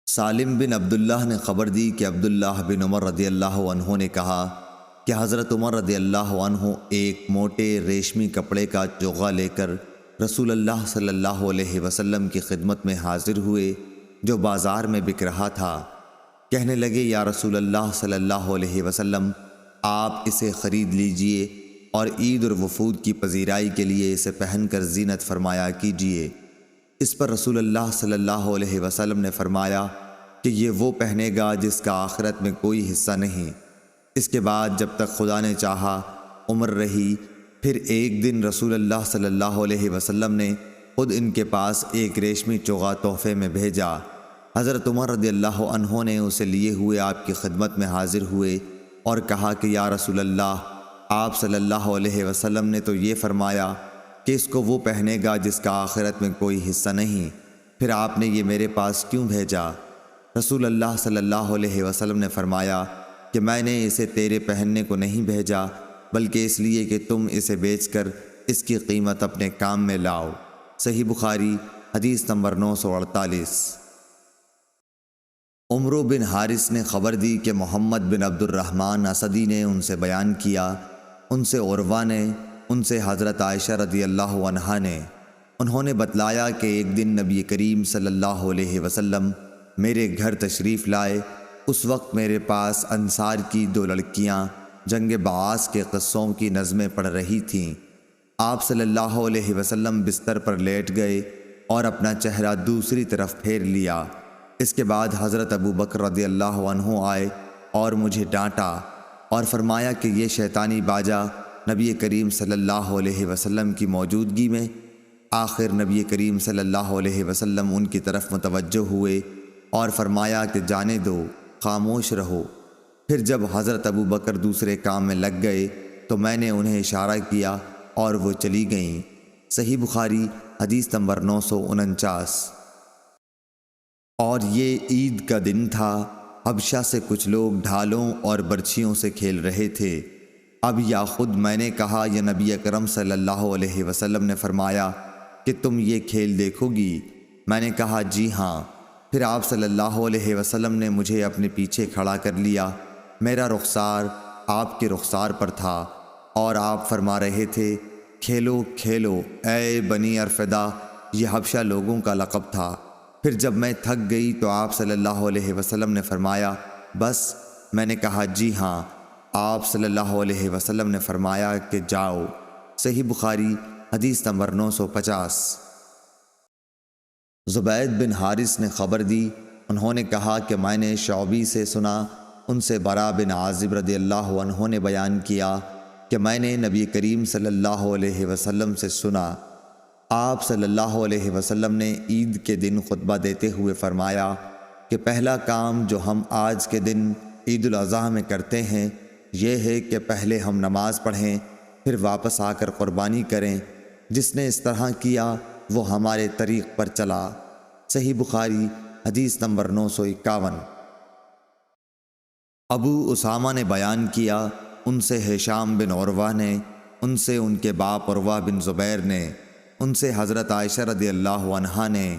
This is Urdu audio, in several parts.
سالم بن عبداللہ نے خبر دی کہ عبداللہ بن عمر رضی اللہ عنہ نے کہا کہ حضرت عمر رضی اللہ عنہ ایک موٹے ریشمی کپڑے کا چوغا لے کر رسول اللہ صلی اللہ علیہ وسلم کی خدمت میں حاضر ہوئے جو بازار میں بک رہا تھا۔ کہنے لگے، یا رسول اللہ صلی اللہ علیہ وسلم، آپ اسے خرید لیجئے اور عید اور وفود کی پذیرائی کے لیے اسے پہن کر زینت فرمایا کیجئے۔ اس پر رسول اللہ صلی اللہ علیہ وسلم نے فرمایا کہ یہ وہ پہنے گا جس کا آخرت میں کوئی حصہ نہیں۔ اس کے بعد جب تک خدا نے چاہا عمر رہی۔ پھر ایک دن رسول اللہ صلی اللہ علیہ وسلم نے خود ان کے پاس ایک ریشمی چوغا تحفے میں بھیجا۔ حضرت عمر رضی اللہ عنہ نے اسے لیے ہوئے آپ کی خدمت میں حاضر ہوئے اور کہا کہ یا رسول اللہ، آپ صلی اللہ علیہ وسلم نے تو یہ فرمایا کہ اس کو وہ پہنے گا جس کا آخرت میں کوئی حصہ نہیں، پھر آپ نے یہ میرے پاس کیوں بھیجا؟ رسول اللہ صلی اللہ علیہ وسلم نے فرمایا کہ میں نے اسے تیرے پہننے کو نہیں بھیجا، بلکہ اس لیے کہ تم اسے بیچ کر اس کی قیمت اپنے کام میں لاؤ۔ صحیح بخاری حدیث نمبر 948۔ عمرو بن حارث نے خبر دی کہ محمد بن عبد الرحمن اسدی نے ان سے بیان کیا، ان سے عروہ نے، ان سے حضرت عائشہ رضی اللہ عنہا نے، انہوں نے بتلایا کہ ایک دن نبی کریم صلی اللہ علیہ وسلم میرے گھر تشریف لائے۔ اس وقت میرے پاس انصار کی 2 لڑکیاں جنگ بعاث کے قصوں کی نظمیں پڑھ رہی تھیں۔ آپ صلی اللہ علیہ وسلم بستر پر لیٹ گئے اور اپنا چہرہ دوسری طرف پھیر لیا۔ اس کے بعد حضرت ابو بکر رضی اللہ عنہ آئے اور مجھے ڈانٹا اور فرمایا کہ یہ شیطانی باجا نبی کریم صلی اللہ علیہ وسلم کی موجودگی میں۔ آخر نبی کریم صلی اللہ علیہ وسلم ان کی طرف متوجہ ہوئے اور فرمایا کہ جانے دو، خاموش رہو۔ پھر جب حضرت ابو بکر دوسرے کام میں لگ گئے تو میں نے انہیں اشارہ کیا اور وہ چلی گئیں۔ صحیح بخاری حدیث نمبر 949۔ اور یہ عید کا دن تھا۔ حبشہ سے کچھ لوگ ڈھالوں اور برچھیوں سے کھیل رہے تھے۔ اب یا خود میں نے کہا یا نبی اکرم صلی اللہ علیہ وسلم نے فرمایا کہ تم یہ کھیل دیکھو گی؟ میں نے کہا جی ہاں۔ پھر آپ صلی اللہ علیہ وسلم نے مجھے اپنے پیچھے کھڑا کر لیا۔ میرا رخسار آپ کے رخسار پر تھا اور آپ فرما رہے تھے، کھیلو کھیلو اے بنی ارفدہ۔ یہ حبشہ لوگوں کا لقب تھا۔ پھر جب میں تھک گئی تو آپ صلی اللہ علیہ وسلم نے فرمایا بس؟ میں نے کہا جی ہاں۔ آپ صلی اللہ علیہ وسلم نے فرمایا کہ جاؤ۔ صحیح بخاری حدیث نمبر 950۔ زبید بن حارث نے خبر دی، انہوں نے کہا کہ میں نے شعبی سے سنا، ان سے برا بن عازب رضی اللہ عنہ نے بیان کیا کہ میں نے نبی کریم صلی اللہ علیہ وسلم سے سنا، آپ صلی اللہ علیہ وسلم نے عید کے دن خطبہ دیتے ہوئے فرمایا کہ پہلا کام جو ہم آج کے دن عید الاضحیٰ میں کرتے ہیں یہ ہے کہ پہلے ہم نماز پڑھیں، پھر واپس آ کر قربانی کریں۔ جس نے اس طرح کیا وہ ہمارے طریق پر چلا۔ صحیح بخاری حدیث نمبر 951۔ ابو اسامہ نے بیان کیا، ان سے ہشام بن عروہ نے، ان سے ان کے باپ عروہ بن زبیر نے، ان سے حضرت عائشہ رضی اللہ عنہا نے،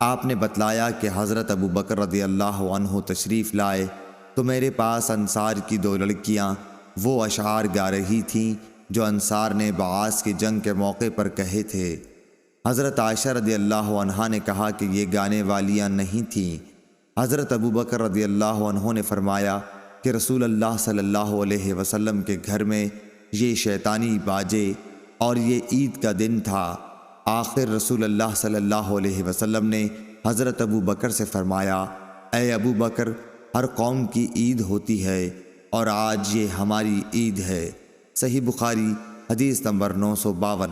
آپ نے بتلایا کہ حضرت ابو بکر رضی اللہ عنہ تشریف لائے تو میرے پاس انصار کی 2 لڑکیاں وہ اشعار گا رہی تھیں جو انصار نے بعاث کی جنگ کے موقع پر کہے تھے۔ حضرت عائشہ رضی اللہ عنہا نے کہا کہ یہ گانے والیاں نہیں تھیں۔ حضرت ابو بکر رضی اللہ عنہ نے فرمایا کہ رسول اللہ صلی اللہ علیہ وسلم کے گھر میں یہ شیطانی باجے اور یہ عید کا دن تھا۔ آخر رسول اللہ صلی اللہ علیہ وسلم نے حضرت ابو بکر سے فرمایا، اے ابو بکر، ہر قوم کی عید ہوتی ہے اور آج یہ ہماری عید ہے۔ صحیح بخاری حدیث نمبر 952۔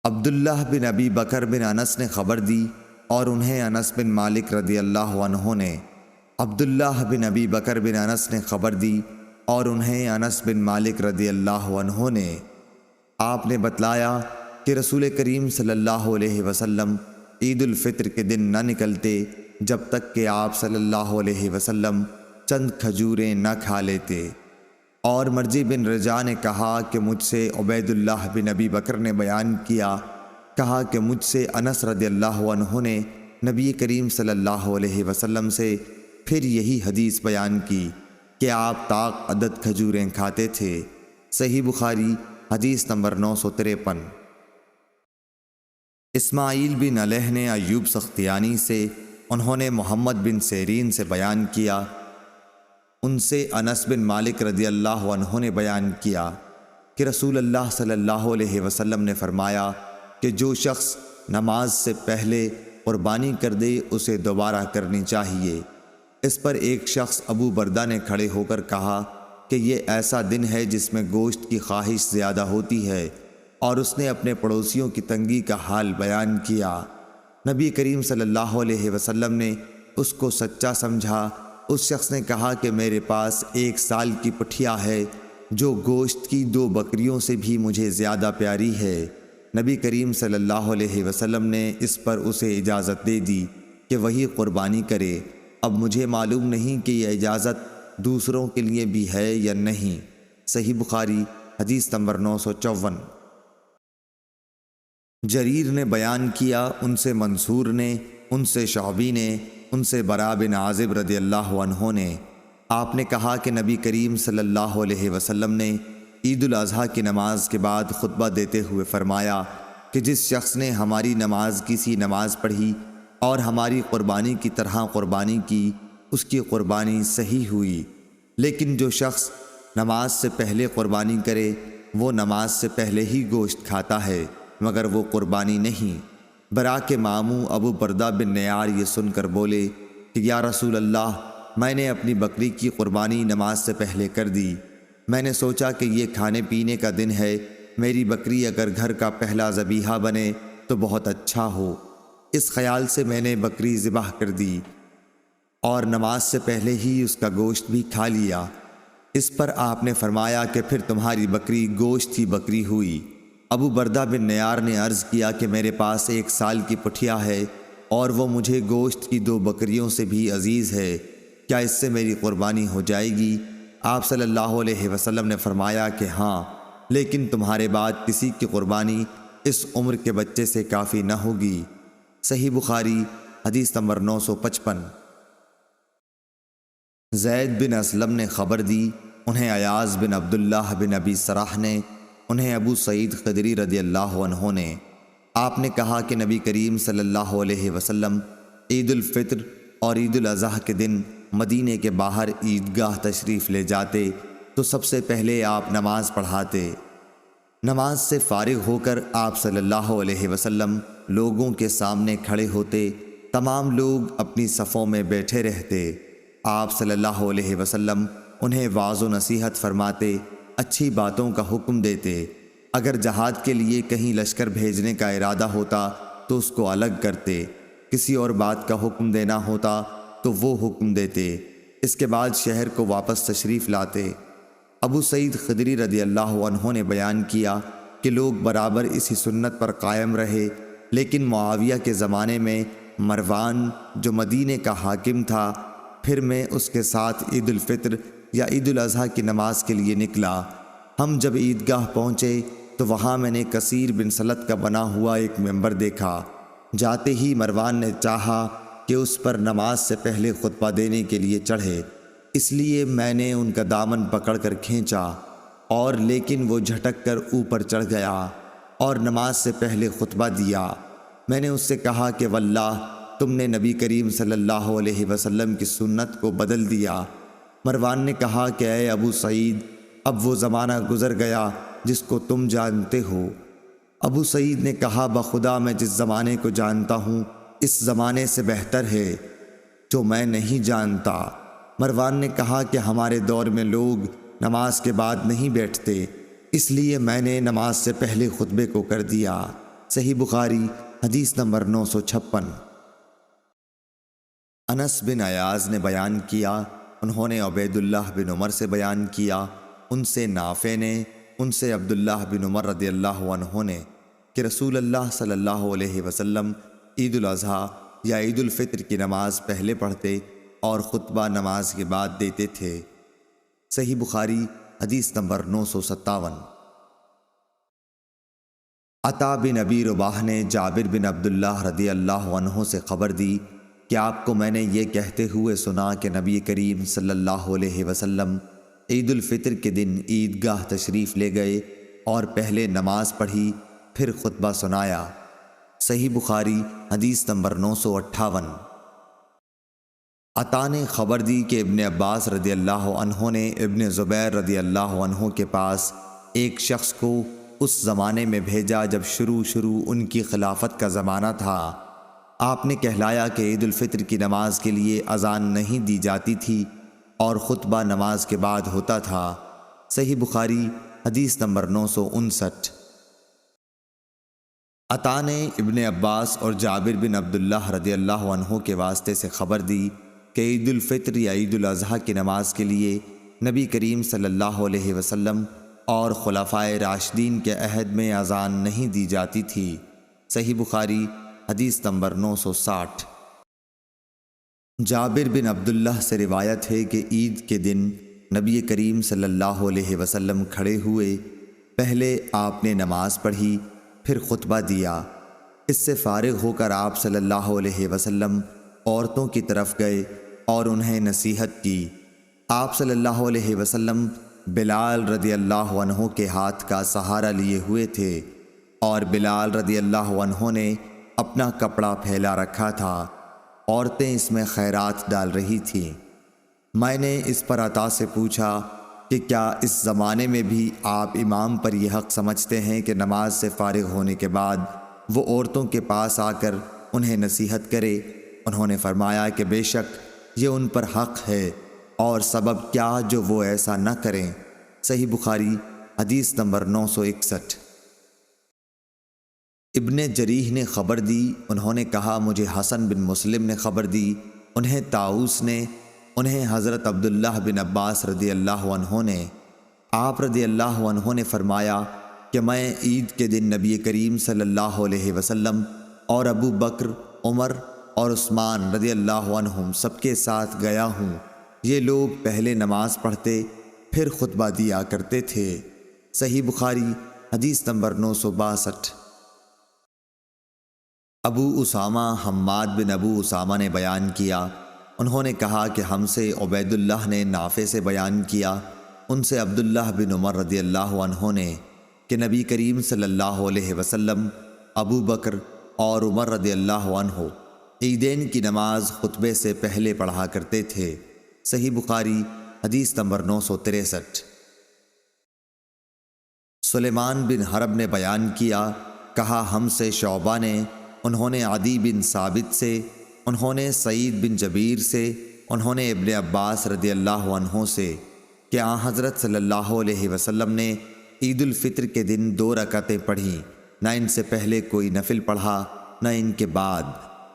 عبداللہ بن ابی بکر بن انس نے خبر دی اور انہیں انس بن مالک رضی اللہ عنہ نے، عبداللہ بن ابی بکر بن انس نے خبر دی اور انہیں انس بن مالک رضی اللہ عنہ نے، آپ نے بتلایا کہ رسول کریم صلی اللہ علیہ وسلم عید الفطر کے دن نہ نکلتے جب تک کہ آپ صلی اللہ علیہ وسلم چند کھجوریں نہ کھا لیتے۔ اور مرجی بن رجا نے کہا کہ مجھ سے عبید اللہ بن ابی بکر نے بیان کیا، کہا کہ مجھ سے انس رضی اللہ عنہ نے نبی کریم صلی اللہ علیہ وسلم سے پھر یہی حدیث بیان کی کہ آپ طاق عدد کھجوریں کھاتے تھے۔ صحیح بخاری حدیث نمبر 953۔ اسماعیل بن علیہ نے ایوب سختیانی سے، انہوں نے محمد بن سیرین سے بیان کیا، ان سے انس بن مالک رضی اللہ عنہ نے بیان کیا کہ رسول اللہ صلی اللہ علیہ وسلم نے فرمایا کہ جو شخص نماز سے پہلے قربانی کر دے اسے دوبارہ کرنی چاہیے۔ اس پر ایک شخص ابو بردہ نے کھڑے ہو کر کہا کہ یہ ایسا دن ہے جس میں گوشت کی خواہش زیادہ ہوتی ہے، اور اس نے اپنے پڑوسیوں کی تنگی کا حال بیان کیا۔ نبی کریم صلی اللہ علیہ وسلم نے اس کو سچا سمجھا۔ اس شخص نے کہا کہ میرے پاس 1 سال کی پٹھیا ہے جو گوشت کی 2 بکریوں سے بھی مجھے زیادہ پیاری ہے۔ نبی کریم صلی اللہ علیہ وسلم نے اس پر اسے اجازت دے دی کہ وہی قربانی کرے۔ اب مجھے معلوم نہیں کہ یہ اجازت دوسروں کے لیے بھی ہے یا نہیں۔ صحیح بخاری حدیث نمبر 954۔ جریر نے بیان کیا، ان سے منصور نے، ان سے شعبی نے، ان سے براء بن عازب رضی اللہ عنہ نے، آپ نے کہا کہ نبی کریم صلی اللہ علیہ وسلم نے عید الاضحیٰ کی نماز کے بعد خطبہ دیتے ہوئے فرمایا کہ جس شخص نے ہماری نماز کی سی نماز پڑھی اور ہماری قربانی کی طرح قربانی کی، اس کی قربانی صحیح ہوئی، لیکن جو شخص نماز سے پہلے قربانی کرے وہ نماز سے پہلے ہی گوشت کھاتا ہے مگر وہ قربانی نہیں۔ براء کے ماموں ابو بردہ بن نیار یہ سن کر بولے کہ یا رسول اللہ، میں نے اپنی بکری کی قربانی نماز سے پہلے کر دی۔ میں نے سوچا کہ یہ کھانے پینے کا دن ہے، میری بکری اگر گھر کا پہلا ذبیحہ بنے تو بہت اچھا ہو۔ اس خیال سے میں نے بکری ذبح کر دی اور نماز سے پہلے ہی اس کا گوشت بھی کھا لیا۔ اس پر آپ نے فرمایا کہ پھر تمہاری بکری گوشت کی بکری ہوئی۔ ابو بردہ بن نیار نے عرض کیا کہ میرے پاس 1 سال کی پٹھیا ہے اور وہ مجھے گوشت کی 2 بکریوں سے بھی عزیز ہے، کیا اس سے میری قربانی ہو جائے گی؟ آپ صلی اللہ علیہ وسلم نے فرمایا کہ ہاں، لیکن تمہارے بعد کسی کی قربانی اس عمر کے بچے سے کافی نہ ہوگی۔ صحیح بخاری حدیث نمبر 955۔ زید بن اسلم نے خبر دی، انہیں ایاز بن عبداللہ بن ابی سراح نے، انہیں ابو سعید خدری رضی اللہ عنہ نے، آپ نے کہا کہ نبی کریم صلی اللہ علیہ وسلم عید الفطر اور عید الاضحیٰ کے دن مدینے کے باہر عیدگاہ تشریف لے جاتے تو سب سے پہلے آپ نماز پڑھاتے۔ نماز سے فارغ ہو کر آپ صلی اللہ علیہ وسلم لوگوں کے سامنے کھڑے ہوتے، تمام لوگ اپنی صفوں میں بیٹھے رہتے۔ آپ صلی اللہ علیہ وسلم انہیں وعظ و نصیحت فرماتے، اچھی باتوں کا حکم دیتے۔ اگر جہاد کے لیے کہیں لشکر بھیجنے کا ارادہ ہوتا تو اس کو الگ کرتے، کسی اور بات کا حکم دینا ہوتا تو وہ حکم دیتے، اس کے بعد شہر کو واپس تشریف لاتے۔ ابو سعید خدری رضی اللہ عنہ نے بیان کیا کہ لوگ برابر اسی سنت پر قائم رہے، لیکن معاویہ کے زمانے میں مروان جو مدینے کا حاکم تھا، پھر میں اس کے ساتھ عید الفطر یا عید الاضحیٰ کی نماز کے لیے نکلا۔ ہم جب عیدگاہ پہنچے تو وہاں میں نے کثیر بن سلت کا بنا ہوا ایک ممبر دیکھا۔ جاتے ہی مروان نے چاہا کہ اس پر نماز سے پہلے خطبہ دینے کے لیے چڑھے، اس لیے میں نے ان کا دامن پکڑ کر کھینچا، اور لیکن وہ جھٹک کر اوپر چڑھ گیا اور نماز سے پہلے خطبہ دیا۔ میں نے اس سے کہا کہ واللہ تم نے نبی کریم صلی اللہ علیہ وسلم کی سنت کو بدل دیا۔ مروان نے کہا کہ اے ابو سعید، اب وہ زمانہ گزر گیا جس کو تم جانتے ہو۔ ابو سعید نے کہا بخدا میں جس زمانے کو جانتا ہوں اس زمانے سے بہتر ہے جو میں نہیں جانتا۔ مروان نے کہا کہ ہمارے دور میں لوگ نماز کے بعد نہیں بیٹھتے، اس لیے میں نے نماز سے پہلے خطبے کو کر دیا۔ صحیح بخاری حدیث نمبر 956۔ انس بن ایاز نے بیان کیا، انہوں نے عبید اللہ بن عمر سے بیان کیا، ان سے نافع نے، ان سے عبداللہ بن عمر رضی اللہ عنہ نے کہ رسول اللہ صلی اللہ علیہ وسلم عید الاضحیٰ یا عید الفطر کی نماز پہلے پڑھتے اور خطبہ نماز کے بعد دیتے تھے۔ صحیح بخاری حدیث نمبر 957۔ عطا بن ابی رباح نے جابر بن عبداللہ رضی اللہ عنہ سے خبر دی کہ آپ کو میں نے یہ کہتے ہوئے سنا کہ نبی کریم صلی اللہ علیہ وسلم عید الفطر کے دن عیدگاہ تشریف لے گئے اور پہلے نماز پڑھی، پھر خطبہ سنایا۔ صحیح بخاری حدیث نمبر 958۔ عطا نے خبر دی کہ ابن عباس رضی اللہ عنہ نے ابن زبیر رضی اللہ عنہ کے پاس ایک شخص کو اس زمانے میں بھیجا جب شروع ان کی خلافت کا زمانہ تھا۔ آپ نے کہلایا کہ عید الفطر کی نماز کے لیے اذان نہیں دی جاتی تھی اور خطبہ نماز کے بعد ہوتا تھا۔ صحیح بخاری حدیث نمبر 959۔ عطا نے ابن عباس اور جابر بن عبداللہ رضی اللہ عنہ کے واسطے سے خبر دی کہ عید الفطر یا عید الاضحیٰ کی نماز کے لیے نبی کریم صلی اللہ علیہ وسلم اور خلفائے راشدین کے عہد میں اذان نہیں دی جاتی تھی۔ صحیح بخاری حدیث نمبر 960۔ جابر بن عبداللہ سے روایت ہے کہ عید کے دن نبی کریم صلی اللہ علیہ وسلم کھڑے ہوئے، پہلے آپ نے نماز پڑھی، پھر خطبہ دیا۔ اس سے فارغ ہو کر آپ صلی اللہ علیہ وسلم عورتوں کی طرف گئے اور انہیں نصیحت کی۔ آپ صلی اللہ علیہ وسلم بلال رضی اللہ عنہ کے ہاتھ کا سہارا لیے ہوئے تھے اور بلال رضی اللہ عنہ نے اپنا کپڑا پھیلا رکھا تھا، عورتیں اس میں خیرات ڈال رہی تھیں۔ میں نے اس پر عطا سے پوچھا کہ کیا اس زمانے میں بھی آپ امام پر یہ حق سمجھتے ہیں کہ نماز سے فارغ ہونے کے بعد وہ عورتوں کے پاس آ کر انہیں نصیحت کرے؟ انہوں نے فرمایا کہ بے شک یہ ان پر حق ہے، اور سبب کیا جو وہ ایسا نہ کریں۔ صحیح بخاری حدیث نمبر 961۔ ابن جریح نے خبر دی، انہوں نے کہا مجھے حسن بن مسلم نے خبر دی، انہیں طاؤس نے، انہیں حضرت عبداللہ بن عباس رضی اللہ عنہ نے، آپ رضی اللہ عنہ نے فرمایا کہ میں عید کے دن نبی کریم صلی اللہ علیہ وسلم اور ابو بکر، عمر اور عثمان رضی اللہ عنہم سب کے ساتھ گیا ہوں۔ یہ لوگ پہلے نماز پڑھتے، پھر خطبہ دیا کرتے تھے۔ صحیح بخاری حدیث نمبر 962۔ ابو اسامہ حماد بن ابو اسامہ نے بیان کیا، انہوں نے کہا کہ ہم سے عبید اللہ نے نافع سے بیان کیا، ان سے عبداللہ بن عمر رضی اللہ عنہ نے کہ نبی کریم صلی اللہ علیہ وسلم، ابو بکر اور عمر رضی اللہ عنہ عیدین کی نماز خطبے سے پہلے پڑھا کرتے تھے۔ صحیح بخاری حدیث نمبر 963۔ سلیمان بن حرب نے بیان کیا، کہا ہم سے شعبہ نے، انہوں نے عدی بن ثابت سے، انہوں نے سعید بن جبیر سے، انہوں نے ابن عباس رضی اللہ عنہ سے کہ آن حضرت صلی اللہ علیہ وسلم نے عید الفطر کے دن 2 رکعتیں پڑھیں، نہ ان سے پہلے کوئی نفل پڑھا نہ ان کے بعد۔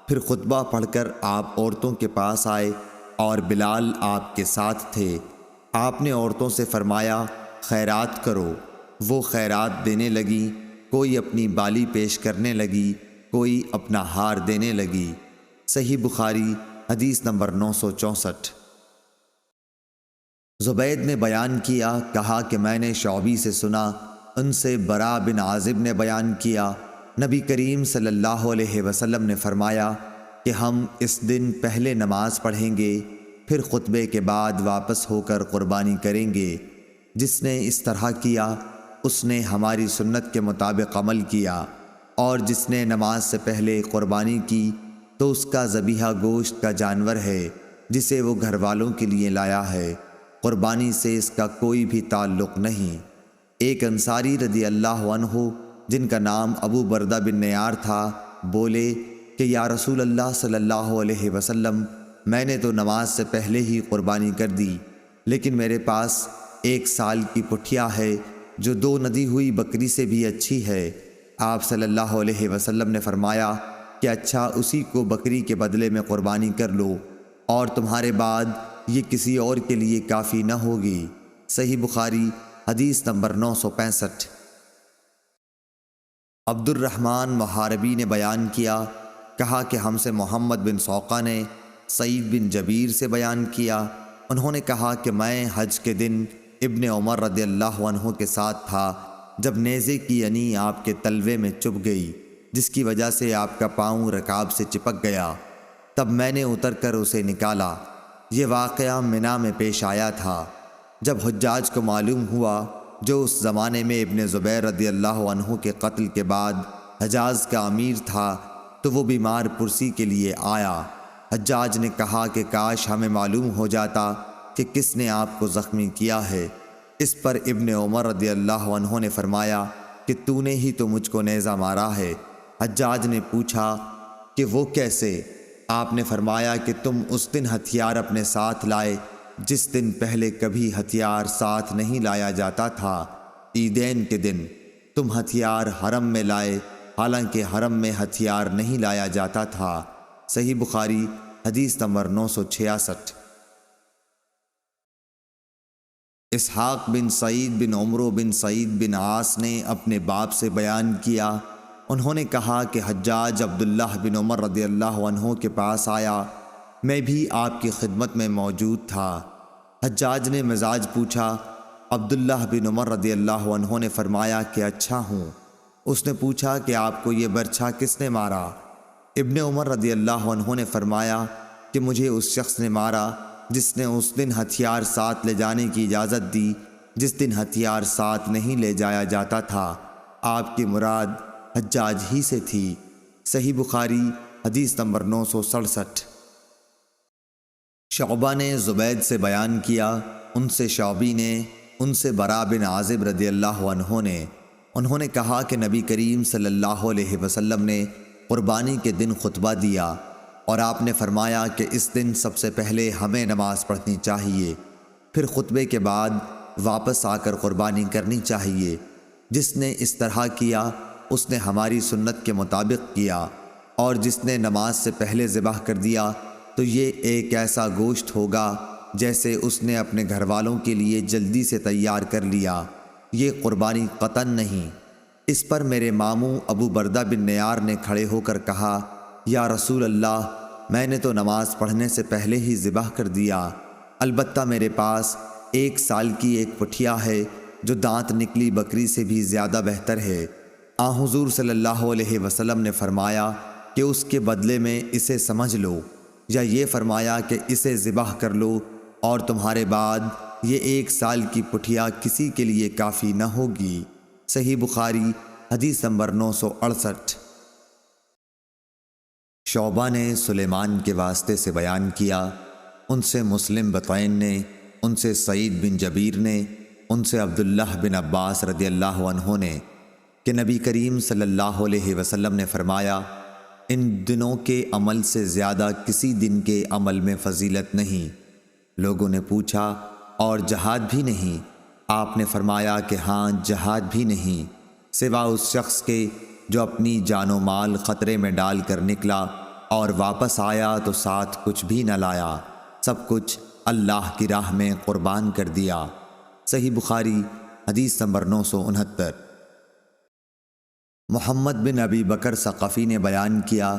پھر خطبہ پڑھ کر آپ عورتوں کے پاس آئے اور بلال آپ کے ساتھ تھے۔ آپ نے عورتوں سے فرمایا خیرات کرو، وہ خیرات دینے لگیں، کوئی اپنی بالی پیش کرنے لگی، کوئی اپنا ہار دینے لگی۔ صحیح بخاری حدیث نمبر 964۔ زبید نے بیان کیا، کہا کہ میں نے شعبی سے سنا، ان سے برا بن عازب نے بیان کیا، نبی کریم صلی اللہ علیہ وسلم نے فرمایا کہ ہم اس دن پہلے نماز پڑھیں گے، پھر خطبے کے بعد واپس ہو کر قربانی کریں گے۔ جس نے اس طرح کیا اس نے ہماری سنت کے مطابق عمل کیا، اور جس نے نماز سے پہلے قربانی کی تو اس کا ذبیحہ گوشت کا جانور ہے جسے وہ گھر والوں کے لیے لایا ہے، قربانی سے اس کا کوئی بھی تعلق نہیں۔ ایک انصاری رضی اللہ عنہ جن کا نام ابو بردہ بن نیار تھا بولے کہ یا رسول اللہ صلی اللہ علیہ وسلم، میں نے تو نماز سے پہلے ہی قربانی کر دی، لیکن میرے پاس 1 سال کی پٹھیا ہے جو 2 ندی ہوئی بکری سے بھی اچھی ہے۔ آپ صلی اللہ علیہ وسلم نے فرمایا کہ اچھا اسی کو بکری کے بدلے میں قربانی کر لو، اور تمہارے بعد یہ کسی اور کے لیے کافی نہ ہوگی۔ صحیح بخاری حدیث نمبر 965۔ عبد الرحمن محاربی نے بیان کیا، کہا کہ ہم سے محمد بن سوقہ نے سعید بن جبیر سے بیان کیا، انہوں نے کہا کہ میں حج کے دن ابن عمر رضی اللہ عنہ کے ساتھ تھا، جب نیزے کی ینی آپ کے تلوے میں چبھ گئی، جس کی وجہ سے آپ کا پاؤں رکاب سے چپک گیا، تب میں نے اتر کر اسے نکالا۔ یہ واقعہ منا میں پیش آیا تھا۔ جب حجاج کو معلوم ہوا، جو اس زمانے میں ابن زبیر رضی اللہ عنہ کے قتل کے بعد حجاز کا امیر تھا، تو وہ بیمار پرسی کے لیے آیا۔ حجاج نے کہا کہ کاش ہمیں معلوم ہو جاتا کہ کس نے آپ کو زخمی کیا ہے۔ اس پر ابن عمر رضی اللہ عنہ نے فرمایا کہ تو نے ہی تو مجھ کو نیزہ مارا ہے۔ حجاج نے پوچھا کہ وہ کیسے؟ آپ نے فرمایا کہ تم اس دن ہتھیار اپنے ساتھ لائے جس دن پہلے کبھی ہتھیار ساتھ نہیں لایا جاتا تھا۔ عیدین کے دن تم ہتھیار حرم میں لائے، حالانکہ حرم میں ہتھیار نہیں لایا جاتا تھا۔ صحیح بخاری حدیث نمبر 966۔ اسحاق بن سعید بن عمرو بن سعید بن عاص نے اپنے باپ سے بیان کیا، انہوں نے کہا کہ حجاج عبداللہ بن عمر رضی اللہ عنہ کے پاس آیا، میں بھی آپ کی خدمت میں موجود تھا۔ حجاج نے مزاج پوچھا۔ عبداللہ بن عمر رضی اللہ عنہ نے فرمایا کہ اچھا ہوں۔ اس نے پوچھا کہ آپ کو یہ برچھا کس نے مارا؟ ابن عمر رضی اللہ عنہ نے فرمایا کہ مجھے اس شخص نے مارا جس نے اس دن ہتھیار ساتھ لے جانے کی اجازت دی جس دن ہتھیار ساتھ نہیں لے جایا جاتا تھا۔ آپ کی مراد حجاج ہی سے تھی۔ صحیح بخاری حدیث نمبر 967۔ شعبہ نے زبید سے بیان کیا، ان سے شعبی نے، ان سے برا بن عازب رضی اللہ عنہ نے، انہوں نے کہا کہ نبی کریم صلی اللہ علیہ وسلم نے قربانی کے دن خطبہ دیا اور آپ نے فرمایا کہ اس دن سب سے پہلے ہمیں نماز پڑھنی چاہیے، پھر خطبے کے بعد واپس آ کر قربانی کرنی چاہیے۔ جس نے اس طرح کیا اس نے ہماری سنت کے مطابق کیا، اور جس نے نماز سے پہلے ذبح کر دیا تو یہ ایک ایسا گوشت ہوگا جیسے اس نے اپنے گھر والوں کے لیے جلدی سے تیار کر لیا، یہ قربانی قطعاً نہیں۔ اس پر میرے ماموں ابو بردہ بن نیار نے کھڑے ہو کر کہا، یا رسول اللہ، میں نے تو نماز پڑھنے سے پہلے ہی ذبح کر دیا، البتہ میرے پاس 1 سال کی ایک پٹھیا ہے جو دانت نکلی بکری سے بھی زیادہ بہتر ہے۔ حضور صلی اللہ علیہ وسلم نے فرمایا کہ اس کے بدلے میں اسے سمجھ لو، یا یہ فرمایا کہ اسے ذبح کر لو، اور تمہارے بعد یہ 1 سال کی پٹھیا کسی کے لیے کافی نہ ہوگی۔ صحیح بخاری حدیث نمبر 968۔ شعبہ نے سلیمان کے واسطے سے بیان کیا، ان سے مسلم بطین نے، ان سے سعید بن جبیر نے، ان سے عبداللہ بن عباس رضی اللہ عنہ نے کہ نبی کریم صلی اللہ علیہ وسلم نے فرمایا، ان دنوں کے عمل سے زیادہ کسی دن کے عمل میں فضیلت نہیں۔ لوگوں نے پوچھا، اور جہاد بھی نہیں؟ آپ نے فرمایا کہ ہاں، جہاد بھی نہیں، سوا اس شخص کے جو اپنی جان و مال خطرے میں ڈال کر نکلا اور واپس آیا تو ساتھ کچھ بھی نہ لایا، سب کچھ اللہ کی راہ میں قربان کر دیا۔ صحیح بخاری حدیث نمبر 969۔ محمد بن ابی بکر ثقفی نے بیان کیا،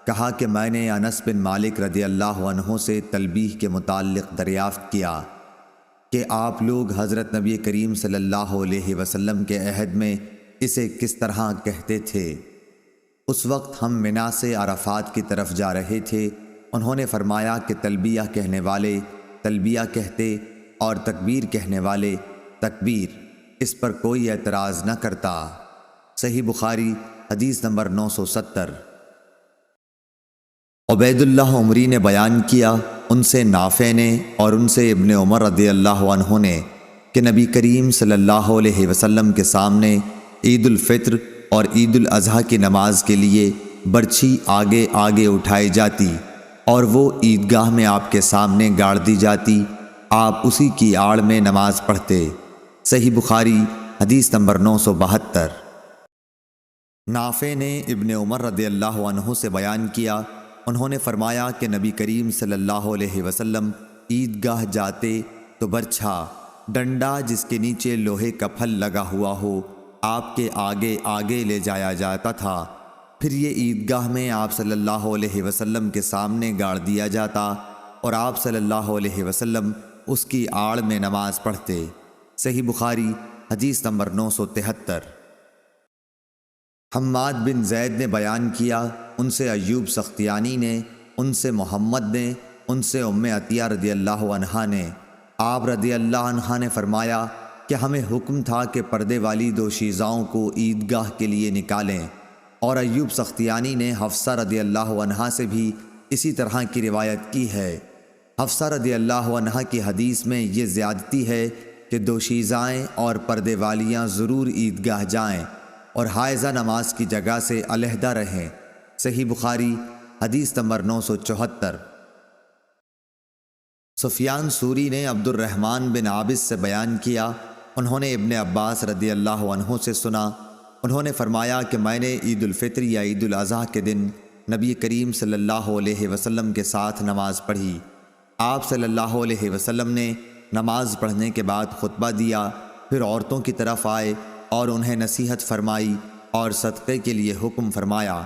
کہا کہ میں نے انس بن مالک رضی اللہ عنہ سے تلبیح کے متعلق دریافت کیا کہ آپ لوگ حضرت نبی کریم صلی اللہ علیہ وسلم کے عہد میں اسے کس طرح کہتے تھے۔ اس وقت ہم منا سے عرفات کی طرف جا رہے تھے۔ انہوں نے فرمایا کہ تلبیہ کہنے والے تلبیہ کہتے اور تکبیر کہنے والے تکبیر، اس پر کوئی اعتراض نہ کرتا۔ صحیح بخاری حدیث نمبر 970۔ عبید اللہ عمری نے بیان کیا، ان سے نافع نے اور ان سے ابن عمر رضی اللہ عنہ نے کہ نبی کریم صلی اللہ علیہ وسلم کے سامنے عید الفطر اور عید الاضحیٰ کی نماز کے لیے برچھی آگے آگے اٹھائی جاتی اور وہ عیدگاہ میں آپ کے سامنے گاڑ دی جاتی، آپ اسی کی آڑ میں نماز پڑھتے۔ صحیح بخاری حدیث نمبر 972۔ نافع نے ابن عمر رضی اللہ عنہ سے بیان کیا، انہوں نے فرمایا کہ نبی کریم صلی اللہ علیہ وسلم عیدگاہ جاتے تو برچھا، ڈنڈا جس کے نیچے لوہے کا پھل لگا ہوا ہو، آپ کے آگے آگے لے جایا جاتا تھا، پھر یہ عیدگاہ میں آپ صلی اللہ علیہ وسلم کے سامنے گاڑ دیا جاتا اور آپ صلی اللہ علیہ وسلم اس کی آڑ میں نماز پڑھتے۔ صحیح بخاری حدیث نمبر 973۔ حماد بن زید نے بیان کیا، ان سے ایوب سختیانی نے، ان سے محمد نے، ان سے ام عطیہ رضی اللہ عنہا نے، آپ رضی اللہ عنہا نے فرمایا کہ ہمیں حکم تھا کہ پردے والی دوشیزاؤں کو عیدگاہ کے لیے نکالیں، اور ایوب سختیانی نے حفصہ رضی اللہ عنہا سے بھی اسی طرح کی روایت کی ہے۔ حفصہ رضی اللہ عنہا کی حدیث میں یہ زیادتی ہے کہ دوشیزائیں اور پردے والیاں ضرور عیدگاہ جائیں اور حائضہ نماز کی جگہ سے علیحدہ رہیں۔ صحیح بخاری حدیث نمبر 974۔ سفیان ثوری نے عبد الرحمن بن عابس سے بیان کیا، انہوں نے ابن عباس رضی اللہ عنہ سے سنا، انہوں نے فرمایا کہ میں نے عید الفطر یا عید الاضحیٰ کے دن نبی کریم صلی اللہ علیہ وسلم کے ساتھ نماز پڑھی۔ آپ صلی اللہ علیہ وسلم نے نماز پڑھنے کے بعد خطبہ دیا، پھر عورتوں کی طرف آئے اور انہیں نصیحت فرمائی اور صدقے کے لیے حکم فرمایا۔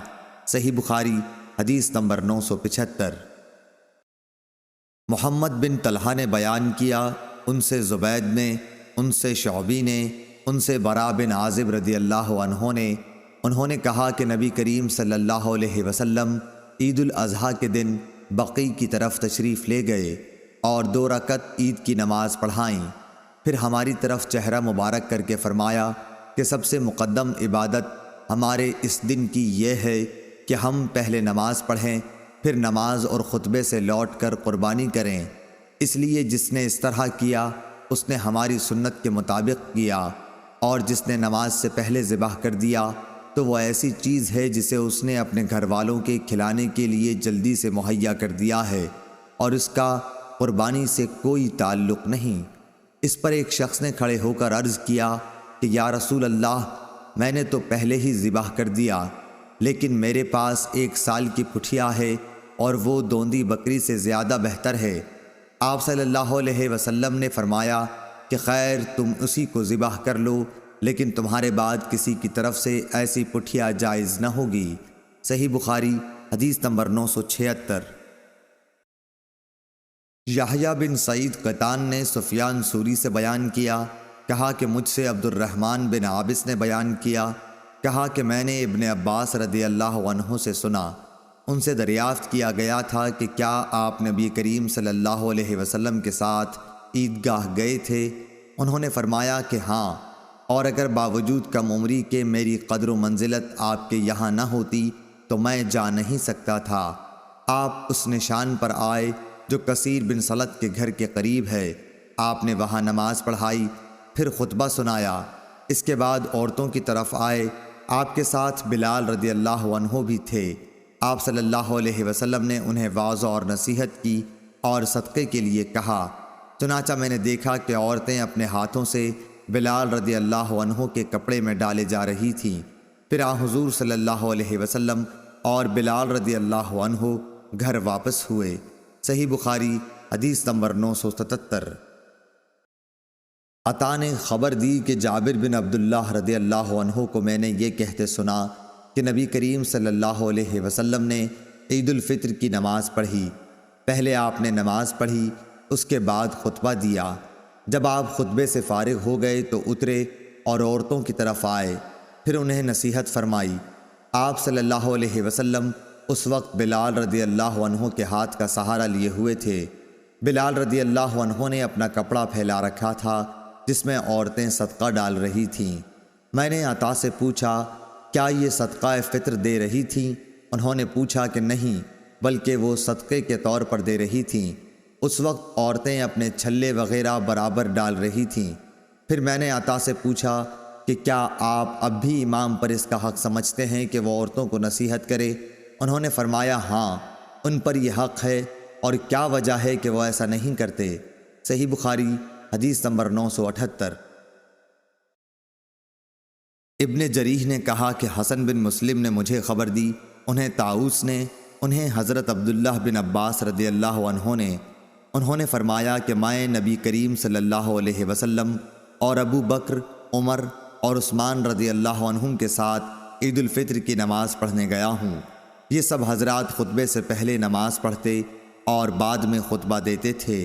صحیح بخاری حدیث نمبر 975۔ محمد بن طلحہ نے بیان کیا، ان سے زبید نے، ان سے شعبی نے، ان سے براء بن عازب رضی اللہ عنہ نے، انہوں نے کہا کہ نبی کریم صلی اللہ علیہ وسلم عید الاضحیٰ کے دن بقیع کی طرف تشریف لے گئے اور 2 رکعت عید کی نماز پڑھائیں، پھر ہماری طرف چہرہ مبارک کر کے فرمایا کہ سب سے مقدم عبادت ہمارے اس دن کی یہ ہے کہ ہم پہلے نماز پڑھیں، پھر نماز اور خطبے سے لوٹ کر قربانی کریں، اس لیے جس نے اس طرح کیا اس نے ہماری سنت کے مطابق کیا، اور جس نے نماز سے پہلے ذبح کر دیا تو وہ ایسی چیز ہے جسے اس نے اپنے گھر والوں کے کھلانے کے لیے جلدی سے مہیا کر دیا ہے، اور اس کا قربانی سے کوئی تعلق نہیں۔ اس پر ایک شخص نے کھڑے ہو کر عرض کیا کہ یا رسول اللہ، میں نے تو پہلے ہی ذبح کر دیا، لیکن میرے پاس 1 سال کی پٹھیا ہے اور وہ دوندی بکری سے زیادہ بہتر ہے۔ آپ صلی اللہ علیہ وسلم نے فرمایا کہ خیر، تم اسی کو ذبح کر لو، لیکن تمہارے بعد کسی کی طرف سے ایسی پٹھیا جائز نہ ہوگی۔ صحیح بخاری حدیث نمبر 976۔ یحییٰ بن سعید قطان نے سفیان ثوری سے بیان کیا، کہا کہ مجھ سے عبد الرحمن بن عابس نے بیان کیا، کہا کہ میں نے ابن عباس رضی اللہ عنہ سے سنا، ان سے دریافت کیا گیا تھا کہ کیا آپ نبی کریم صلی اللہ علیہ وسلم کے ساتھ عیدگاہ گئے تھے؟ انہوں نے فرمایا کہ ہاں، اور اگر باوجود کم عمری کے میری قدر و منزلت آپ کے یہاں نہ ہوتی تو میں جا نہیں سکتا تھا۔ آپ اس نشان پر آئے جو کثیر بن سلط کے گھر کے قریب ہے، آپ نے وہاں نماز پڑھائی، پھر خطبہ سنایا، اس کے بعد عورتوں کی طرف آئے، آپ کے ساتھ بلال رضی اللہ عنہ بھی تھے۔ آپ صلی اللہ علیہ وسلم نے انہیں واعظ اور نصیحت کی اور صدقے کے لیے کہا، چنانچہ میں نے دیکھا کہ عورتیں اپنے ہاتھوں سے بلال رضی اللہ عنہ کے کپڑے میں ڈالے جا رہی تھیں، پھر حضور صلی اللہ علیہ وسلم اور بلال رضی اللہ عنہ گھر واپس ہوئے۔ صحیح بخاری حدیث نمبر 977۔ عطا نے خبر دی کہ جابر بن عبداللہ رضی اللہ عنہ کو میں نے یہ کہتے سنا کہ نبی کریم صلی اللہ علیہ وسلم نے عید الفطر کی نماز پڑھی، پہلے آپ نے نماز پڑھی، اس کے بعد خطبہ دیا، جب آپ خطبے سے فارغ ہو گئے تو اترے اور عورتوں کی طرف آئے، پھر انہیں نصیحت فرمائی۔ آپ صلی اللہ علیہ وسلم اس وقت بلال رضی اللہ عنہ کے ہاتھ کا سہارا لیے ہوئے تھے۔ بلال رضی اللہ عنہ نے اپنا کپڑا پھیلا رکھا تھا جس میں عورتیں صدقہ ڈال رہی تھیں۔ میں نے عطا سے پوچھا، کیا یہ صدقہ فطر دے رہی تھیں؟ انہوں نے پوچھا کہ نہیں، بلکہ وہ صدقے کے طور پر دے رہی تھیں۔ اس وقت عورتیں اپنے چھلے وغیرہ برابر ڈال رہی تھیں۔ پھر میں نے عطا سے پوچھا کہ کیا آپ اب بھی امام پر اس کا حق سمجھتے ہیں کہ وہ عورتوں کو نصیحت کرے؟ انہوں نے فرمایا ہاں، ان پر یہ حق ہے، اور کیا وجہ ہے کہ وہ ایسا نہیں کرتے؟ صحیح بخاری حدیث نمبر 978۔ ابن جریح نے کہا کہ حسن بن مسلم نے مجھے خبر دی، انہیں طاؤس نے، انہیں حضرت عبداللہ بن عباس رضی اللہ عنہ نے، انہوں نے فرمایا کہ میں نبی کریم صلی اللہ علیہ وسلم اور ابو بکر، عمر اور عثمان رضی اللہ عنہم کے ساتھ عید الفطر کی نماز پڑھنے گیا ہوں۔ یہ سب حضرات خطبے سے پہلے نماز پڑھتے اور بعد میں خطبہ دیتے تھے۔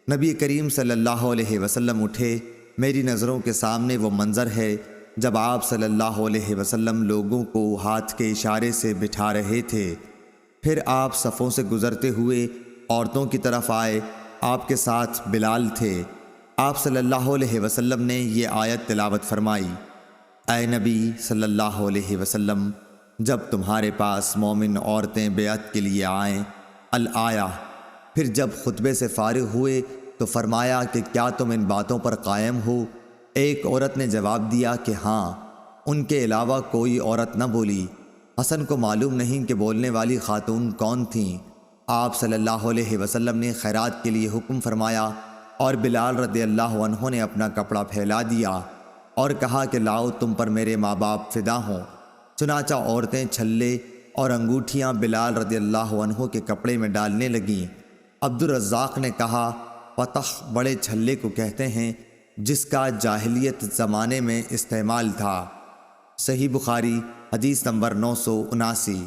نبی کریم صلی اللہ علیہ وسلم اٹھے میری نظروں کے سامنے وہ منظر ہے جب آپ صلی اللہ علیہ وسلم لوگوں کو ہاتھ کے اشارے سے بٹھا رہے تھے، پھر آپ صفوں سے گزرتے ہوئے عورتوں کی طرف آئے، آپ کے ساتھ بلال تھے۔ آپ صلی اللہ علیہ وسلم نے یہ آیت تلاوت فرمائی، اے نبی صلی اللہ علیہ وسلم، جب تمہارے پاس مومن عورتیں بیعت کے لیے آئیں، الآیہ۔ پھر جب خطبے سے فارغ ہوئے تو فرمایا کہ کیا تم ان باتوں پر قائم ہو؟ ایک عورت نے جواب دیا کہ ہاں۔ ان کے علاوہ کوئی عورت نہ بولی۔ حسن کو معلوم نہیں کہ بولنے والی خاتون کون تھیں۔ آپ صلی اللہ علیہ وسلم نے خیرات کے لیے حکم فرمایا اور بلال رضی اللہ عنہ نے اپنا کپڑا پھیلا دیا اور کہا کہ لاؤ تم پر میرے ماں باپ فدا ہوں۔ چنانچہ عورتیں چھلے اور انگوٹھیاں بلال رضی اللہ عنہ کے کپڑے میں ڈالنے لگیں۔ عبد الرزاق نے کہا، فتح بڑے چھلے کو کہتے ہیں جس کا جاہلیت زمانے میں استعمال تھا۔ صحیح بخاری حدیث نمبر 979۔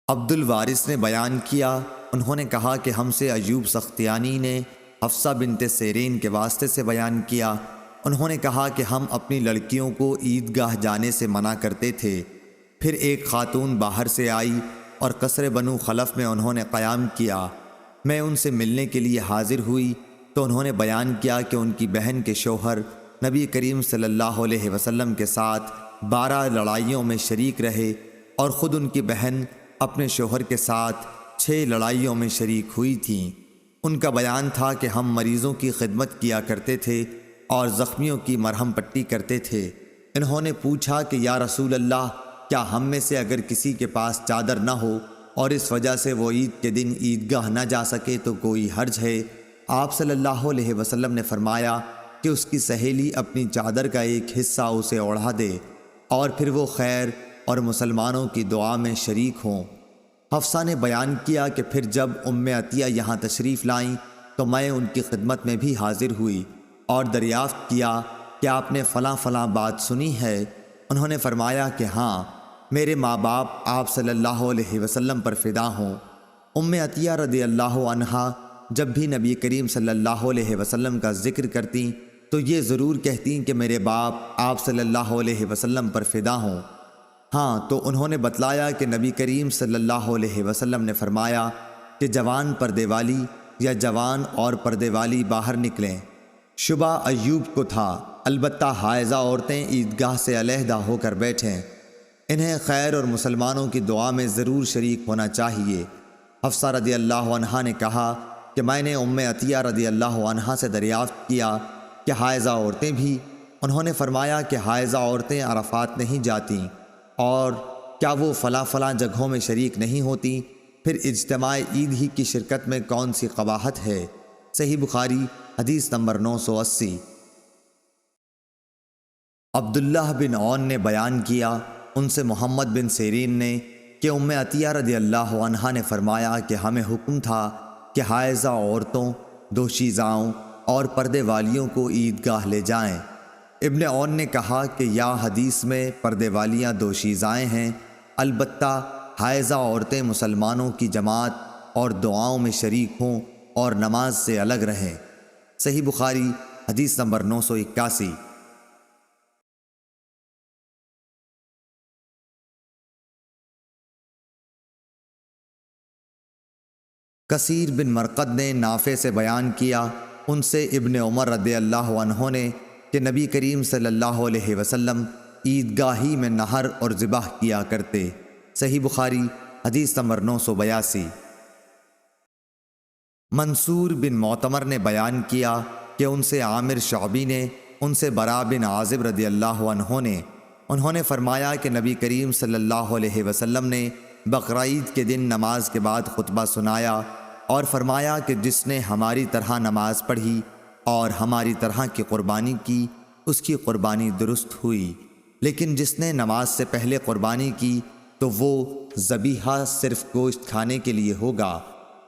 عبد الوارث نے بیان کیا، انہوں نے کہا کہ ہم سے ایوب سختیانی نے حفصہ بنت سیرین کے واسطے سے بیان کیا۔ انہوں نے کہا کہ ہم اپنی لڑکیوں کو عیدگاہ جانے سے منع کرتے تھے۔ پھر ایک خاتون باہر سے آئی اور قصر بنو خلف میں انہوں نے قیام کیا۔ میں ان سے ملنے کے لیے حاضر ہوئی تو انہوں نے بیان کیا کہ ان کی بہن کے شوہر نبی کریم صلی اللہ علیہ وسلم کے ساتھ 12 لڑائیوں میں شریک رہے اور خود ان کی بہن اپنے شوہر کے ساتھ 6 لڑائیوں میں شریک ہوئی تھیں۔ ان کا بیان تھا کہ ہم مریضوں کی خدمت کیا کرتے تھے اور زخمیوں کی مرہم پٹی کرتے تھے۔ انہوں نے پوچھا کہ یا رسول اللہ، کیا ہم میں سے اگر کسی کے پاس چادر نہ ہو اور اس وجہ سے وہ عید کے دن عیدگاہ نہ جا سکے تو کوئی حرج ہے؟ آپ صلی اللہ علیہ وسلم نے فرمایا کہ اس کی سہیلی اپنی چادر کا ایک حصہ اسے اوڑھا دے اور پھر وہ خیر اور مسلمانوں کی دعا میں شریک ہوں۔ حفصہ نے بیان کیا کہ پھر جب ام عطیہ یہاں تشریف لائیں تو میں ان کی خدمت میں بھی حاضر ہوئی اور دریافت کیا کہ آپ نے فلاں فلاں بات سنی ہے؟ انہوں نے فرمایا کہ ہاں، میرے ماں باپ آپ صلی اللہ علیہ وسلم پر فدا ہوں۔ ام عطیہ رضی اللہ عنہا جب بھی نبی کریم صلی اللہ علیہ وسلم کا ذکر کرتیں تو یہ ضرور کہتیں کہ میرے باپ آپ صلی اللہ علیہ وسلم پر فدا ہوں۔ ہاں، تو انہوں نے بتلایا کہ نبی کریم صلی اللہ علیہ وسلم نے فرمایا کہ جوان پردے والی یا جوان اور پردے والی باہر نکلیں۔ شبہ ایوب کو تھا، البتہ حائضہ عورتیں عیدگاہ سے علیحدہ ہو کر بیٹھیں، انہیں خیر اور مسلمانوں کی دعا میں ضرور شریک ہونا چاہیے۔ حفصہ رضی اللہ عنہا نے کہا کہ میں نے ام عطیہ رضی اللہ عنہا سے دریافت کیا کہ حائضہ عورتیں بھی؟ انہوں نے فرمایا کہ حائضہ عورتیں عرفات نہیں جاتیں، اور کیا وہ فلاں فلاں جگہوں میں شریک نہیں ہوتیں؟ پھر اجتماع عید ہی کی شرکت میں کون سی قباحت ہے؟ صحیح بخاری حدیث نمبر 980۔ عبداللہ بن عون نے بیان کیا، ان سے محمد بن سیرین نے کہ ام عطیہ رضی اللہ عنہا نے فرمایا کہ ہمیں حکم تھا کہ حائضہ عورتوں، دوشیزاؤں اور پردے والیوں کو عیدگاہ لے جائیں۔ ابن عون نے کہا کہ یا حدیث میں پردے والیاں دوشیزائیں ہیں، البتہ حائضہ عورتیں مسلمانوں کی جماعت اور دعاؤں میں شریک ہوں اور نماز سے الگ رہیں۔ صحیح بخاری حدیث نمبر 981۔ کثیر بن مرقد نے نافع سے بیان کیا، ان سے ابن عمر رضی اللہ عنہ نے کہ نبی کریم صلی اللہ علیہ وسلم عیدگاہی میں نہر اور ذبح کیا کرتے۔ صحیح بخاری حدیث نمبر 982۔ منصور بن معتمر نے بیان کیا کہ ان سے عامر شعبی نے، ان سے براء بن عازب رضی اللہ عنہ نے، انہوں نے فرمایا کہ نبی کریم صلی اللہ علیہ وسلم نے بقرعید کے دن نماز کے بعد خطبہ سنایا اور فرمایا کہ جس نے ہماری طرح نماز پڑھی اور ہماری طرح کی قربانی کی، اس کی قربانی درست ہوئی، لیکن جس نے نماز سے پہلے قربانی کی تو وہ ذبیحہ صرف گوشت کھانے کے لیے ہوگا۔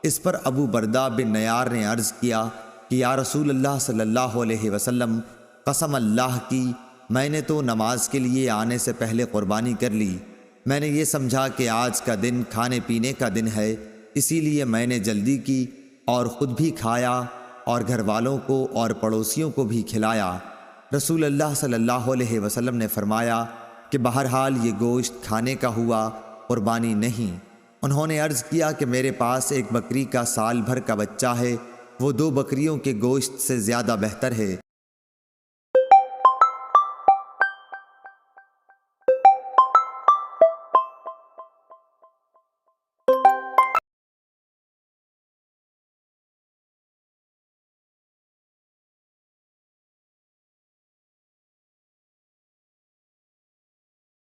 اس پر ابو بردہ بن نیار نے عرض کیا کہ یا رسول اللہ صلی اللہ علیہ وسلم، قسم اللہ کی، میں نے تو نماز کے لیے آنے سے پہلے قربانی کر لی۔ میں نے یہ سمجھا کہ آج کا دن کھانے پینے کا دن ہے، اسی لیے میں نے جلدی کی اور خود بھی کھایا اور گھر والوں کو اور پڑوسیوں کو بھی کھلایا۔ رسول اللہ صلی اللہ علیہ وسلم نے فرمایا کہ بہرحال یہ گوشت کھانے کا ہوا، قربانی نہیں۔ انہوں نے عرض کیا کہ میرے پاس ایک بکری کا سال بھر کا بچہ ہے، وہ 2 بکریوں کے گوشت سے زیادہ بہتر ہے۔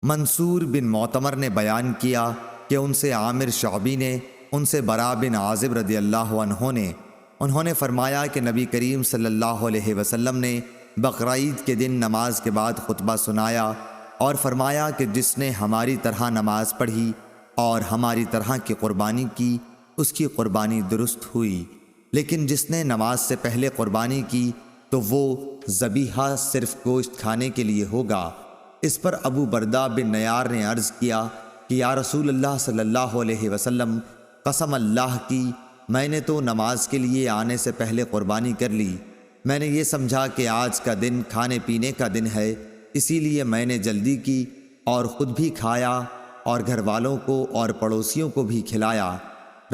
منصور بن معتمر نے بیان کیا کہ ان سے عامر شعبی نے، ان سے برا بن عازب رضی اللہ عنہ نے، انہوں نے فرمایا کہ نبی کریم صلی اللہ علیہ وسلم نے بقرعید کے دن نماز کے بعد خطبہ سنایا اور فرمایا کہ جس نے ہماری طرح نماز پڑھی اور ہماری طرح کی قربانی کی، اس کی قربانی درست ہوئی، لیکن جس نے نماز سے پہلے قربانی کی تو وہ ذبیحہ صرف گوشت کھانے کے لیے ہوگا۔ اس پر ابو بردہ بن نیار نے عرض کیا کہ یا رسول اللہ صلی اللہ علیہ وسلم، قسم اللہ کی، میں نے تو نماز کے لیے آنے سے پہلے قربانی کر لی۔ میں نے یہ سمجھا کہ آج کا دن کھانے پینے کا دن ہے، اسی لیے میں نے جلدی کی اور خود بھی کھایا اور گھر والوں کو اور پڑوسیوں کو بھی کھلایا۔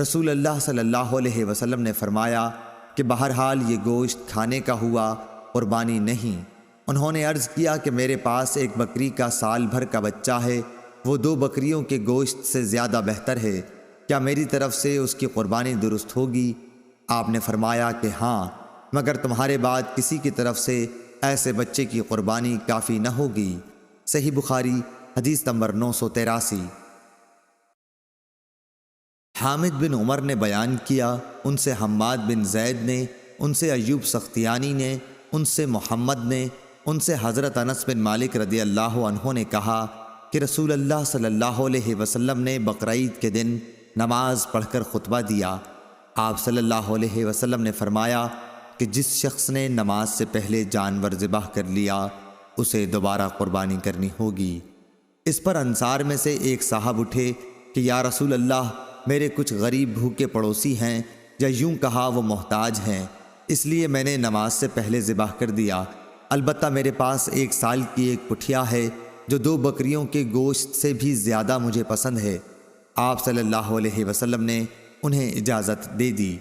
رسول اللہ صلی اللہ علیہ وسلم نے فرمایا کہ بہرحال یہ گوشت کھانے کا ہوا، قربانی نہیں۔ انہوں نے عرض کیا کہ میرے پاس ایک بکری کا سال بھر کا بچہ ہے، وہ 2 بکریوں کے گوشت سے زیادہ بہتر ہے، کیا میری طرف سے اس کی قربانی درست ہوگی؟ آپ نے فرمایا کہ ہاں، مگر تمہارے بعد کسی کی طرف سے ایسے بچے کی قربانی کافی نہ ہوگی۔ صحیح بخاری حدیث نمبر 983۔ حامد بن عمر نے بیان کیا، ان سے حماد بن زید نے، ان سے ایوب سختیانی نے، ان سے محمد نے، ان سے حضرت انس بن مالک رضی اللہ عنہ نے کہا کہ رسول اللہ صلی اللہ علیہ وسلم نے بقرعید کے دن نماز پڑھ کر خطبہ دیا۔ آپ صلی اللہ علیہ وسلم نے فرمایا کہ جس شخص نے نماز سے پہلے جانور ذبح کر لیا، اسے دوبارہ قربانی کرنی ہوگی۔ اس پر انصار میں سے ایک صاحب اٹھے کہ یا رسول اللہ، میرے کچھ غریب بھوکے پڑوسی ہیں، یا یوں کہا وہ محتاج ہیں، اس لیے میں نے نماز سے پہلے ذبح کر دیا۔ البتہ میرے پاس 1 سال کی ایک پٹھیا ہے جو 2 بکریوں کے گوشت سے بھی زیادہ مجھے پسند ہے۔ آپ صلی اللہ علیہ وسلم نے انہیں اجازت دے دی۔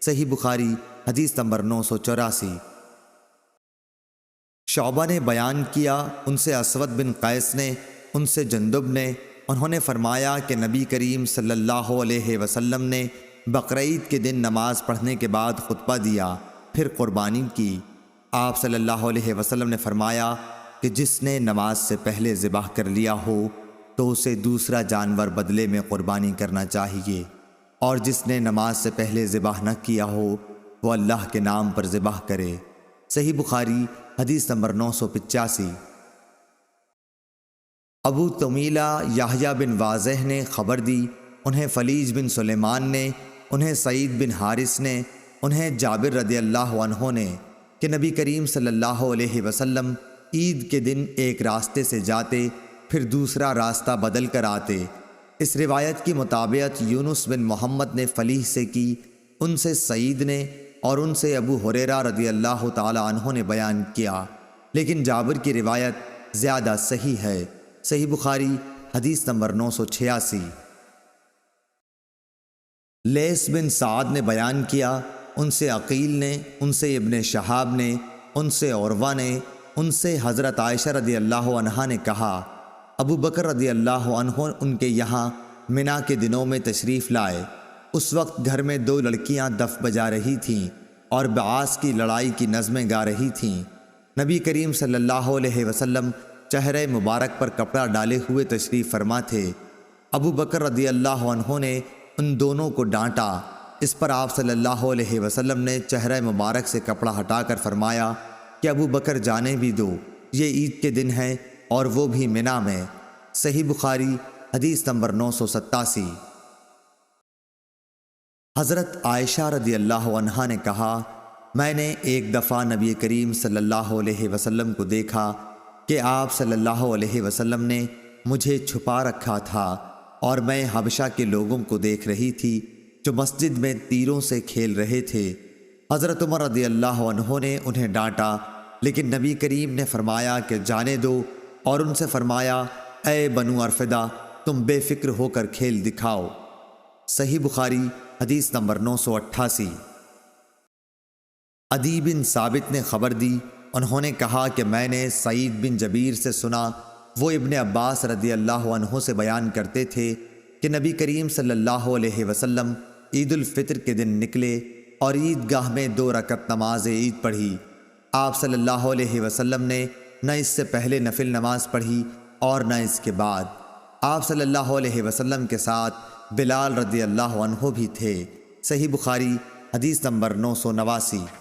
صحیح بخاری حدیث نمبر 984۔ شعبہ نے بیان کیا، ان سے اسود بن قیس نے، ان سے جندب نے، انہوں نے فرمایا کہ نبی کریم صلی اللہ علیہ وسلم نے بقرعید کے دن نماز پڑھنے کے بعد خطبہ دیا، پھر قربانی کی۔ آپ صلی اللہ علیہ وسلم نے فرمایا کہ جس نے نماز سے پہلے ذبح کر لیا ہو تو اسے دوسرا جانور بدلے میں قربانی کرنا چاہیے، اور جس نے نماز سے پہلے ذبح نہ کیا ہو وہ اللہ کے نام پر ذبح کرے۔ صحیح بخاری حدیث نمبر 985۔ ابو طمیلہ یحییٰ بن واضح نے خبر دی، انہیں فلیج بن سلیمان نے، انہیں سعید بن حارث نے، انہیں جابر رضی اللہ عنہ نے کہ نبی کریم صلی اللہ علیہ وسلم عید کے دن ایک راستے سے جاتے، پھر دوسرا راستہ بدل کر آتے۔ اس روایت کی مطابقت یونس بن محمد نے فلیح سے کی، ان سے سعید نے اور ان سے ابو ہریرہ رضی اللہ تعالی عنہ نے بیان کیا، لیکن جابر کی روایت زیادہ صحیح ہے۔ صحیح بخاری حدیث نمبر 986۔ لیث بن سعد نے بیان کیا، ان سے عقیل نے، ان سے ابن شہاب نے، ان سے عروہ نے، ان سے حضرت عائشہ رضی اللہ عنہا نے کہا، ابو بکر رضی اللہ عنہ ان کے یہاں منا کے دنوں میں تشریف لائے۔ اس وقت گھر میں 2 لڑکیاں دف بجا رہی تھیں اور بعاث کی لڑائی کی نظمیں گا رہی تھیں۔ نبی کریم صلی اللہ علیہ وسلم چہرے مبارک پر کپڑا ڈالے ہوئے تشریف فرما تھے۔ ابو بکر رضی اللہ عنہ نے ان دونوں کو ڈانٹا۔ اس پر آپ صلی اللہ علیہ وسلم نے چہرہ مبارک سے کپڑا ہٹا کر فرمایا کہ ابو بکر جانے بھی دو، یہ عید کے دن ہے اور وہ بھی منا میں۔ صحیح بخاری حدیث نمبر 987۔ حضرت عائشہ رضی اللہ عنہا نے کہا، میں نے ایک دفعہ نبی کریم صلی اللہ علیہ وسلم کو دیکھا کہ آپ صلی اللہ علیہ وسلم نے مجھے چھپا رکھا تھا اور میں حبشہ کے لوگوں کو دیکھ رہی تھی جو مسجد میں تیروں سے کھیل رہے تھے۔ حضرت عمر رضی اللہ عنہ نے انہیں ڈانٹا، لیکن نبی کریم نے فرمایا کہ جانے دو، اور ان سے فرمایا اے بنو ارفدہ، تم بے فکر ہو کر کھیل دکھاؤ۔ صحیح بخاری حدیث نمبر 988۔ عدی بن ثابت نے خبر دی، انہوں نے کہا کہ میں نے سعید بن جبیر سے سنا، وہ ابن عباس رضی اللہ عنہ سے بیان کرتے تھے کہ نبی کریم صلی اللہ علیہ وسلم عید الفطر کے دن نکلے اور عیدگاہ میں 2 رکعت نماز عید پڑھی۔ آپ صلی اللہ علیہ وسلم نے نہ اس سے پہلے نفل نماز پڑھی اور نہ اس کے بعد۔ آپ صلی اللہ علیہ وسلم کے ساتھ بلال رضی اللہ عنہ بھی تھے۔ صحیح بخاری حدیث نمبر 989۔